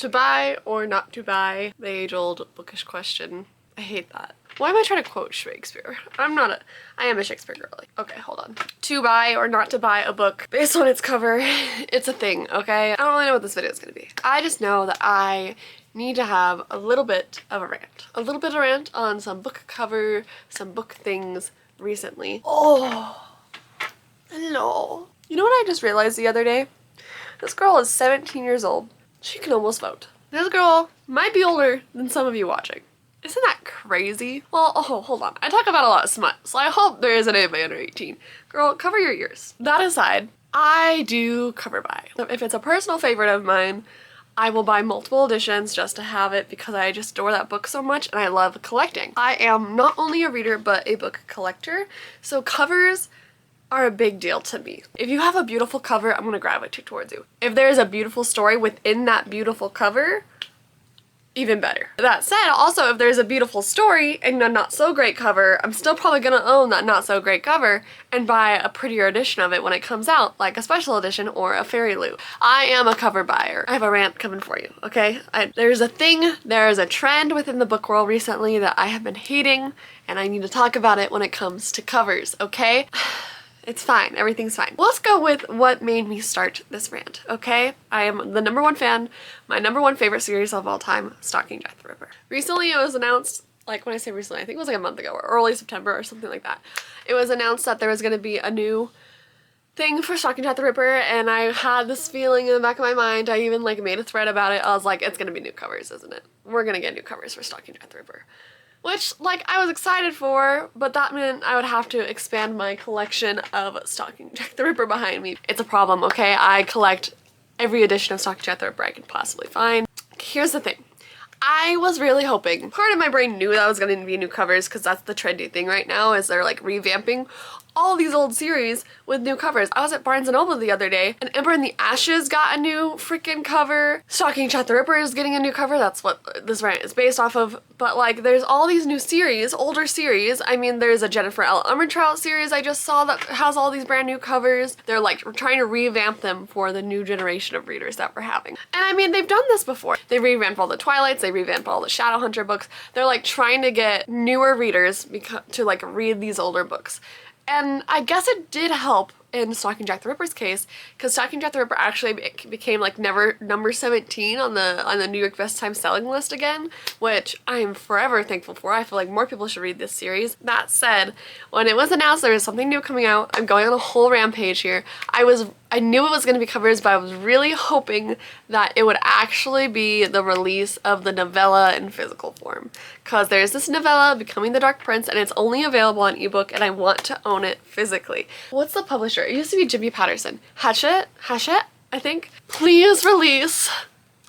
To buy or not to buy, the age-old bookish question. I hate that. Why am I trying to quote Shakespeare? I am a Shakespeare girly. Okay, hold on. To buy or not to buy a book based on its cover, it's a thing, okay? I don't really know what this video is gonna be. I just know that I need to have a little bit of a rant. A little bit of a rant on some book cover, some book things recently. Oh, hello. You know what I just realized the other day? This girl is 17 years old. She can almost vote. This girl might be older than some of you watching. Isn't that crazy? Well, oh, hold on. I talk about a lot of smut, so I hope there isn't anybody under 18. Girl, cover your ears. That aside, I do cover buy. If it's a personal favorite of mine, I will buy multiple editions just to have it because I just adore that book so much and I love collecting. I am not only a reader, but a book collector, so covers are a big deal to me. If you have a beautiful cover, I'm gonna gravitate towards you. If there's a beautiful story within that beautiful cover, even better. That said, also if there's a beautiful story and a not so great cover, I'm still probably gonna own that not so great cover and buy a prettier edition of it when it comes out, like a special edition or a Fairy Lou. I am a cover buyer. I have a rant coming for you, okay? There's a trend within the book world recently that I have been hating and I need to talk about it when it comes to covers, okay? It's fine. Everything's fine. Let's go with what made me start this rant, okay? I am the #1 fan, my #1 favorite series of all time, Stalking Jack the Ripper. Recently it was announced, like when I say recently, I think it was like a month ago or early September or something like that. It was announced that there was going to be a new thing for Stalking Jack the Ripper and I had this feeling in the back of my mind. I even like made a thread about it. I was like, it's going to be new covers, isn't it? We're going to get new covers for Stalking Jack the Ripper. Which, like, I was excited for, but that meant I would have to expand my collection of Stalking Jack the Ripper behind me. It's a problem, okay? I collect every edition of Stalking Jack the Ripper I can possibly find. Here's the thing. I was really hoping, part of my brain knew that was going to be new covers because that's the trendy thing right now is they're like revamping all these old series with new covers. I was at Barnes & Noble the other day and Ember in the Ashes got a new freaking cover. Stalking Jack the Ripper is getting a new cover. That's what this rant is based off of. But like there's all these new series, older series. I mean there's a Jennifer L. Armentrout series I just saw that has all these brand new covers. They're like trying to revamp them for the new generation of readers that we're having. And I mean they've done this before. They revamped all the Twilights, they revamped all the Shadowhunter books. They're like trying to get newer readers to like read these older books. And I guess it did help in Stalking Jack the Ripper's case, because Stalking Jack the Ripper actually became like number 17 on the New York Best Time selling list again, which I am forever thankful for. I feel like more people should read this series. That said, when it was announced there was something new coming out, I'm going on a whole rampage here. I knew it was going to be covers, but I was really hoping that it would actually be the release of the novella in physical form. Because there's this novella, Becoming the Dark Prince, and it's only available on ebook, and I want to own it physically. What's the publisher? It used to be Jimmy Patterson. Hachette, I think. Please release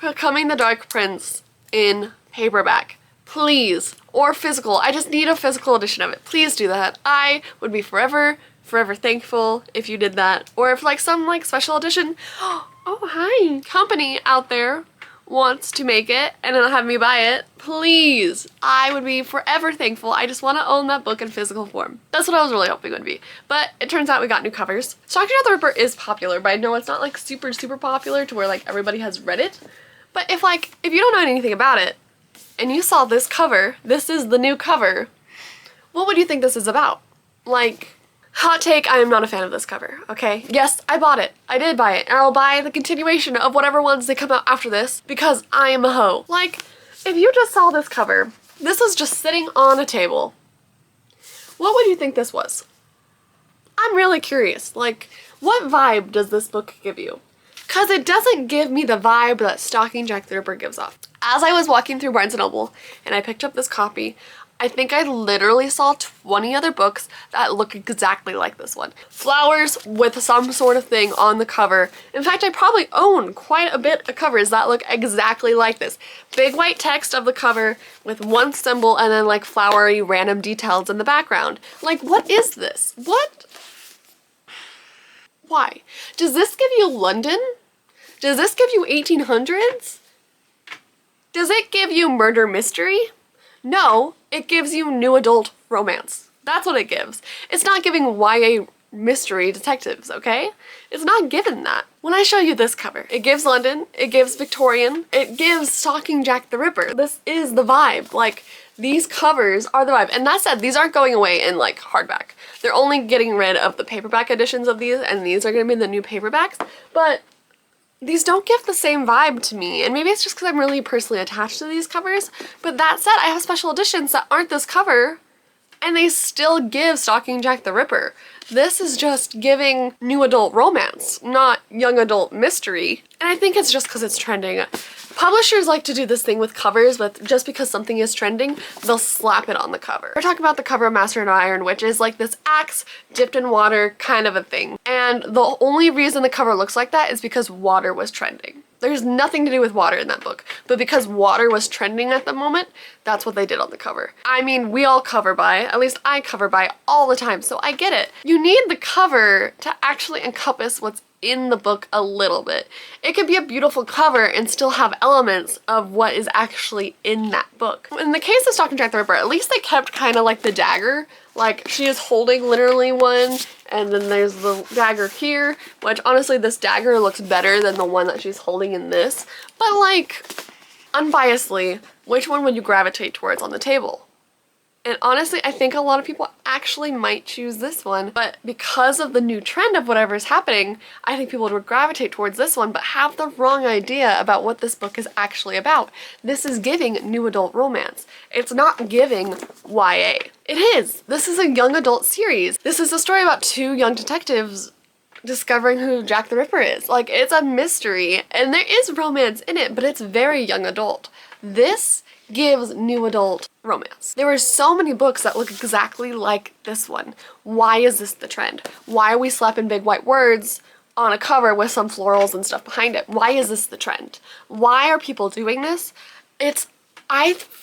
Becoming the Dark Prince in paperback. Please. Or physical. I just need a physical edition of it. Please do that. I would be forever thankful if you did that. Or if like some like special edition, oh hi, company out there wants to make it and then have me buy it, please. I would be forever thankful. I just want to own that book in physical form. That's what I was really hoping it would be. But it turns out we got new covers. Stalking Jack the Ripper is popular, but I know it's not like super popular to where like everybody has read it. But if you don't know anything about it and you saw this cover, this is the new cover, what would you think this is about? Like, hot take, I am not a fan of this cover, okay? Yes, I bought it. I did buy it, and I'll buy the continuation of whatever ones they come out after this because I am a hoe. Like, if you just saw this cover, this was just sitting on a table, what would you think this was? I'm really curious. Like, what vibe does this book give you? Because it doesn't give me the vibe that Stalking Jack the Ripper gives off. As I was walking through Barnes & Noble and I picked up this copy, I think I literally saw 20 other books that look exactly like this one. Flowers with some sort of thing on the cover. In fact, I probably own quite a bit of covers that look exactly like this. Big white text of the cover with one symbol and then like flowery random details in the background. Like, what is this? What? Why? Does this give you London? Does this give you 1800s? Does it give you murder mystery? No, it gives you new adult romance. That's what it gives. It's not giving YA mystery detectives, okay? It's not given that. When I show you this cover, it gives London, it gives Victorian, it gives Stalking Jack the Ripper. This is the vibe. Like, these covers are the vibe. And that said, these aren't going away in like hardback. They're only getting rid of the paperback editions of these, and these are gonna be the new paperbacks, but these don't give the same vibe to me, and maybe it's just because I'm really personally attached to these covers, but that said, I have special editions that aren't this cover, and they still give Stalking Jack the Ripper. This is just giving new adult romance, not young adult mystery, and I think it's just because it's trending. Publishers like to do this thing with covers, but just because something is trending, they'll slap it on the cover. We're talking about the cover of Master and Iron, which is like this axe dipped in water kind of a thing. And the only reason the cover looks like that is because water was trending. There's nothing to do with water in that book, but because water was trending at the moment, that's what they did on the cover. I mean, we all cover by, at least I cover by all the time, so I get it. You need the cover to actually encompass what's in the book a little bit. It could be a beautiful cover and still have elements of what is actually in that book. In the case of Stalking Jack the Ripper, at least they kept kind of like the dagger. Like, she is holding literally one, and then there's the dagger here, which honestly this dagger looks better than the one that she's holding in this. But like, unbiasedly, which one would you gravitate towards on the table? And honestly, I think a lot of people actually might choose this one, but because of the new trend of whatever's happening, I think people would gravitate towards this one, but have the wrong idea about what this book is actually about. This is giving new adult romance. It's not giving YA. It is. This is a young adult series. This is a story about two young detectives discovering who Jack the Ripper is. Like, it's a mystery, and there is romance in it, but it's very young adult. This gives new adult romance. There were so many books that look exactly like this one. Why is this the trend? Why are we slapping big white words on a cover with some florals and stuff behind it? Why is this the trend? Why are people doing this?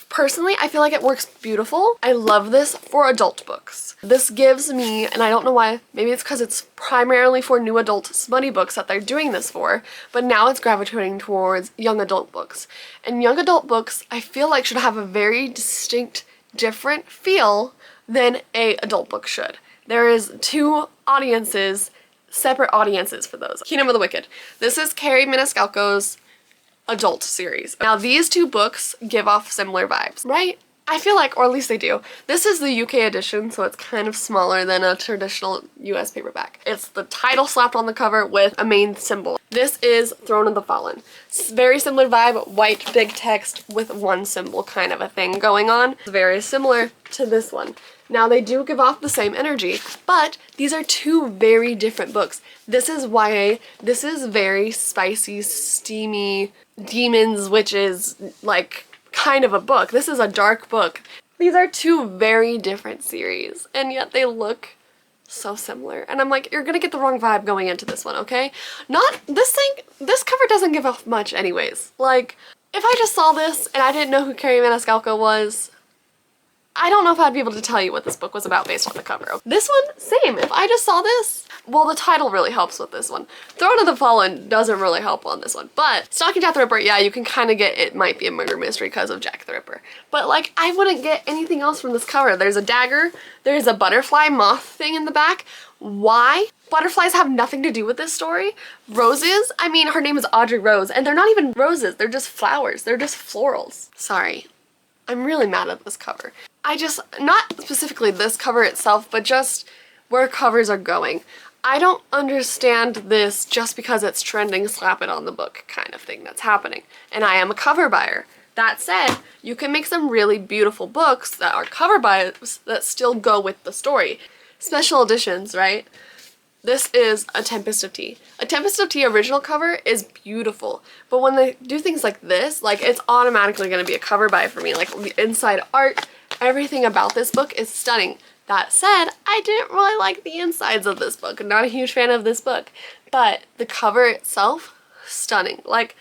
Personally, I feel like it works beautiful. I love this for adult books. This gives me, and I don't know why, maybe it's because it's primarily for new adult smutty books that they're doing this for, but now it's gravitating towards young adult books. And young adult books, I feel like, should have a very distinct, different feel than a adult book should. There is two audiences, separate audiences for those. Kingdom of the Wicked. This is Carrie Maniscalco's adult series. Now these two books give off similar vibes, right? I feel like, or at least they do. This is the UK edition, so it's kind of smaller than a traditional US paperback. It's the title slapped on the cover with a main symbol. This is Throne of the Fallen. It's very similar vibe, white big text with one symbol kind of a thing going on. It's very similar to this one. Now they do give off the same energy, but these are two very different books. This is YA, this is very spicy, steamy, demons, witches, like kind of a book. This is a dark book. These are two very different series, and yet they look so similar. And I'm like, you're gonna get the wrong vibe going into this one, okay? This cover doesn't give off much anyways. Like, if I just saw this and I didn't know who Carrie Maniscalco was, I don't know if I'd be able to tell you what this book was about based on the cover. This one, same. If I just saw this, well, the title really helps with this one. Throne of the Fallen doesn't really help on this one. But Stalking Jack the Ripper, yeah, you can kind of get it might be a murder mystery because of Jack the Ripper. But like, I wouldn't get anything else from this cover. There's a dagger, there's a butterfly moth thing in the back. Why? Butterflies have nothing to do with this story. Roses, I mean, her name is Audrey Rose, and they're not even roses, they're just flowers, they're just florals. Sorry. I'm really mad at this cover. Not specifically this cover itself, but just where covers are going. I don't understand this just because it's trending, slap it on the book kind of thing that's happening. And I am a cover buyer. That said, you can make some really beautiful books that are cover buys that still go with the story. Special editions, right? This is A Tempest of Tea. A Tempest of Tea original cover is beautiful, but when they do things like this, like, it's automatically going to be a cover buy for me. Like, the inside art, everything about this book is stunning. That said, I didn't really like the insides of this book. I'm not a huge fan of this book, but the cover itself, stunning. Like,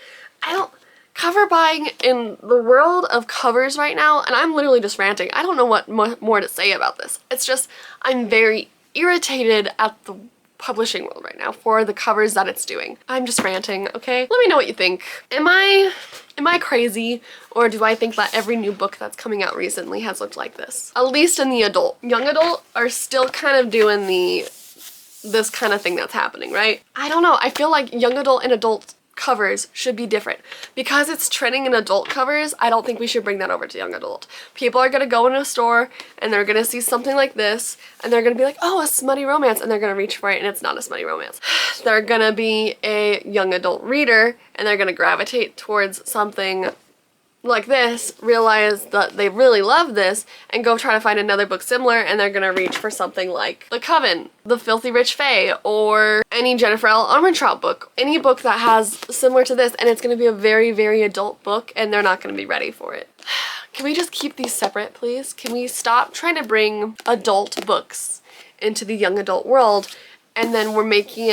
cover buying in the world of covers right now, and I'm literally just ranting. I don't know what more to say about this. It's just, I'm very irritated at the publishing world right now for the covers that it's doing. I'm just ranting, okay? Let me know what you think. Am I crazy, or do I think that every new book that's coming out recently has looked like this? At least in the adult. Young adult are still kind of doing the this kind of thing that's happening, right? I don't know. I feel like young adult and adult covers should be different. Because it's trending in adult covers, I don't think we should bring that over to young adult. People are gonna go into a store and they're gonna see something like this and they're gonna be like, oh, a smutty romance, and they're gonna reach for it and it's not a smutty romance. They're gonna be a young adult reader and they're gonna gravitate towards something like this, realize that they really love this, and go try to find another book similar, and they're gonna reach for something like The Coven, The Filthy Rich Fae, or any Jennifer L. Armentrout book. Any book that has similar to this, and it's gonna be a very, very adult book, and they're not gonna be ready for it. Can we just keep these separate, please? Can we stop trying to bring adult books into the young adult world, and then we're making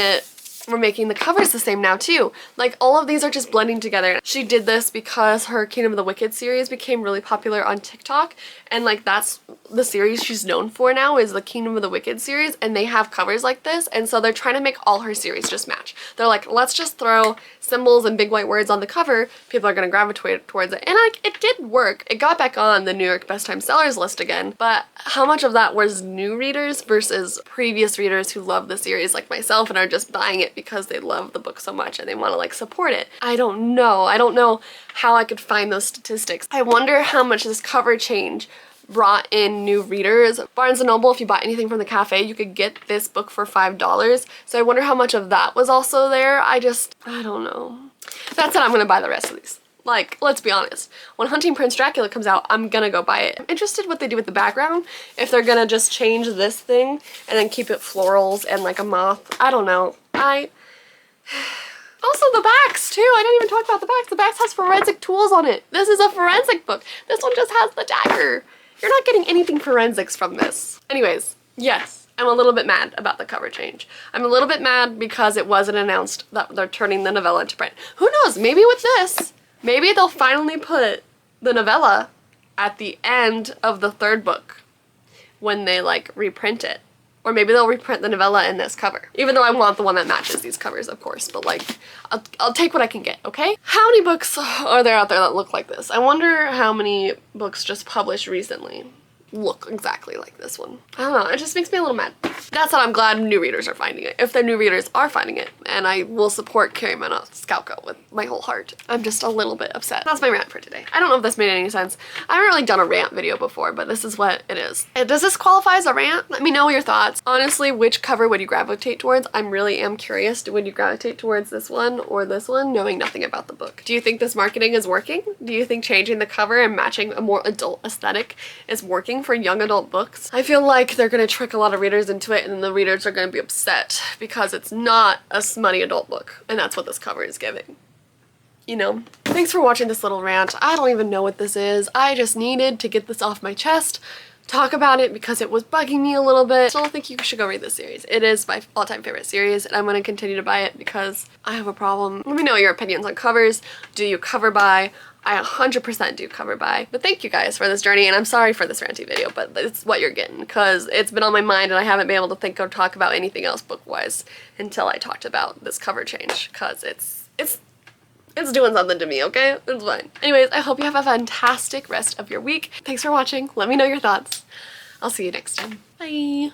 the covers the same now too. Like, all of these are just blending together. She did this because her Kingdom of the Wicked series became really popular on TikTok, and like that's the series she's known for now, is the Kingdom of the Wicked series, and they have covers like this, and so they're trying to make all her series just match. They're like, let's just throw symbols and big white words on the cover, people are gonna gravitate towards it. And like, it did work. It got back on the New York Best Time Sellers list again, but how much of that was new readers versus previous readers who love the series like myself and are just buying it because they love the book so much and they want to like support it? I don't know. I don't know how I could find those statistics. I wonder how much this cover change brought in new readers. Barnes & Noble, if you bought anything from the cafe, you could get this book for $5. So I wonder how much of that was also there. I don't know. That said, I'm gonna buy the rest of these. Like, let's be honest. When Hunting Prince Dracula comes out, I'm gonna go buy it. I'm interested what they do with the background. If they're gonna just change this thing and then keep it florals and like a moth. I don't know. Also the backs too. I didn't even talk about the backs. The backs has forensic tools on it. This is a forensic book. This one just has the dagger. You're not getting anything forensics from this. Anyways, yes, I'm a little bit mad about the cover change. I'm a little bit mad because it wasn't announced that they're turning the novella into print. Who knows, maybe with this, maybe they'll finally put the novella at the end of the third book when they like reprint it. Or maybe they'll reprint the novella in this cover. Even though I want the one that matches these covers, of course, but like, I'll take what I can get, okay? How many books are there out there that look like this? I wonder how many books just published recently look exactly like this one. I don't know, it just makes me a little mad. That said, I'm glad new readers are finding it. If their new readers are finding it, and I will support Carrie Manoscalco with my whole heart. I'm just a little bit upset. That's my rant for today. I don't know if this made any sense. I haven't really done a rant video before, but this is what it is. Does this qualify as a rant? Let me know your thoughts. Honestly, which cover would you gravitate towards? I really am curious. Would you gravitate towards this one or this one, knowing nothing about the book? Do you think this marketing is working? Do you think changing the cover and matching a more adult aesthetic is working for young adult books? I feel like they're gonna trick a lot of readers into it, and then the readers are gonna be upset because it's not a smutty adult book, and that's what this cover is giving. You know? Thanks for watching this little rant. I don't even know what this is. I just needed to get this off my chest, talk about it because it was bugging me a little bit. Still think you should go read this series. It is my all-time favorite series, and I'm gonna continue to buy it because I have a problem. Let me know your opinions on covers. Do you cover buy? I 100% do cover buy. But thank you guys for this journey, and I'm sorry for this ranty video, but it's what you're getting because it's been on my mind and I haven't been able to think or talk about anything else book-wise until I talked about this cover change because it's doing something to me, okay? It's fine. Anyways, I hope you have a fantastic rest of your week. Thanks for watching. Let me know your thoughts. I'll see you next time. Bye.